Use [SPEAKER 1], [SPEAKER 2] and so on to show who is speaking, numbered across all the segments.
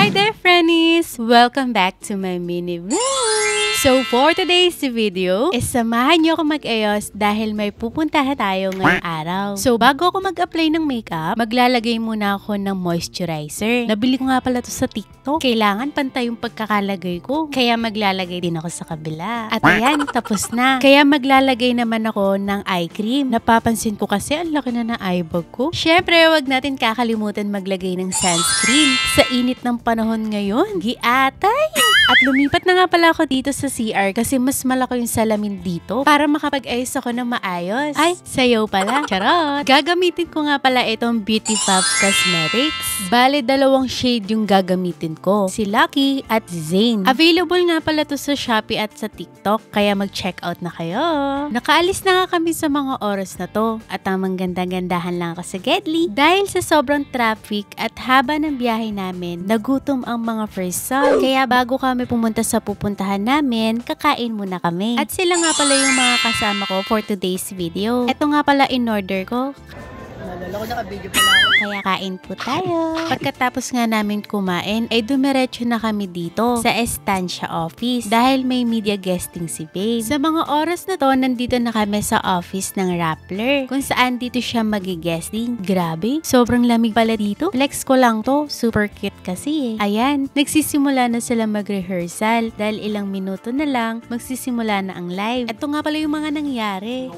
[SPEAKER 1] Hi there, friendies! Welcome back to my mini vlog! So, for today's video, samahan niyo ako mag-ayos dahil may pupuntahan tayo ngayong araw. So, bago ako mag-apply ng makeup, maglalagay muna ako ng moisturizer. Nabili ko nga pala to sa TikTok. Kailangan pantay yung pagkakalagay ko. Kaya maglalagay din ako sa kabila. At ayan, tapos na. Kaya maglalagay naman ako ng eye cream. Napapansin ko kasi ang laki na ng eyebag ko. Syempre, wag natin kakalimutan maglagay ng sunscreen. Sa init ng panahon ngayon, giatay! At lumipat na nga pala ako dito sa CR kasi mas malaki yung salamin dito para makapag-ayos ako ng maayos. Ay, sayaw pala. Charot! Gagamitin ko nga pala itong Beauty Pop Cosmetics. Bale, dalawang shade yung gagamitin ko. Si Lucky at Zayn. Available nga pala to sa Shopee at sa TikTok kaya mag-check out na kayo. Nakaalis na nga kami sa mga oras na to at tamang ganda-gandahan lang ako sa Gedli. Dahil sa sobrang traffic at haba ng biyahe namin, nagutom ang mga first son. Kaya bago kami pumunta sa pupuntahan namin, kakain muna kami. At sila nga pala yung mga kasama ko for today's video. Ito nga pala in order ko.
[SPEAKER 2] Nalala ko, naka-video pala ako.
[SPEAKER 1] Kaya kain po tayo. Pagkatapos nga namin kumain, ay dumiretso na kami dito sa Estancia office dahil may media guesting si Babe. Sa mga oras na to, nandito na kami sa office ng Rappler kung saan dito siya magi-guesting. Grabe, sobrang lamig pala dito. Flex ko lang to, super cute kasi eh. Ayan, nagsisimula na sila mag-rehearsal dahil ilang minuto na lang magsisimula na ang live. Ito nga pala yung mga nangyari.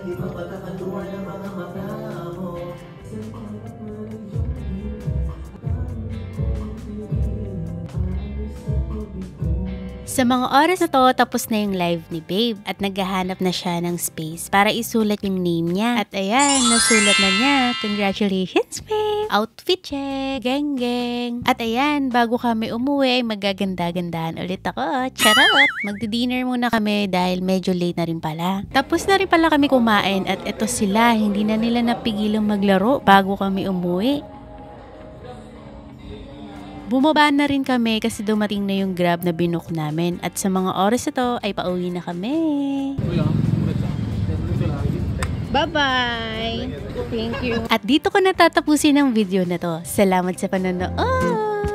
[SPEAKER 2] Hindi pa pagkakatuwa ng mga mata mo.
[SPEAKER 1] Sa mga oras na to, tapos na yung live ni Babe at naghahanap na siya ng space para isulat yung name niya. At ayan, nasulat na niya. Congratulations, Babe! Outfit check! Geng geng! At ayan, bago kami umuwi ay magaganda-gandahan ulit ako. Charot! Magdi-dinner muna kami dahil medyo late na rin pala. Tapos na rin pala kami kumain at eto sila, hindi na nila napigilang maglaro bago kami umuwi. Bumaba na rin kami kasi dumating na yung Grab na binook namin at sa mga oras na to ay pauwi na kami. Bye-bye! Thank you! At dito ko natatapusin ang video na to. Salamat sa panonood!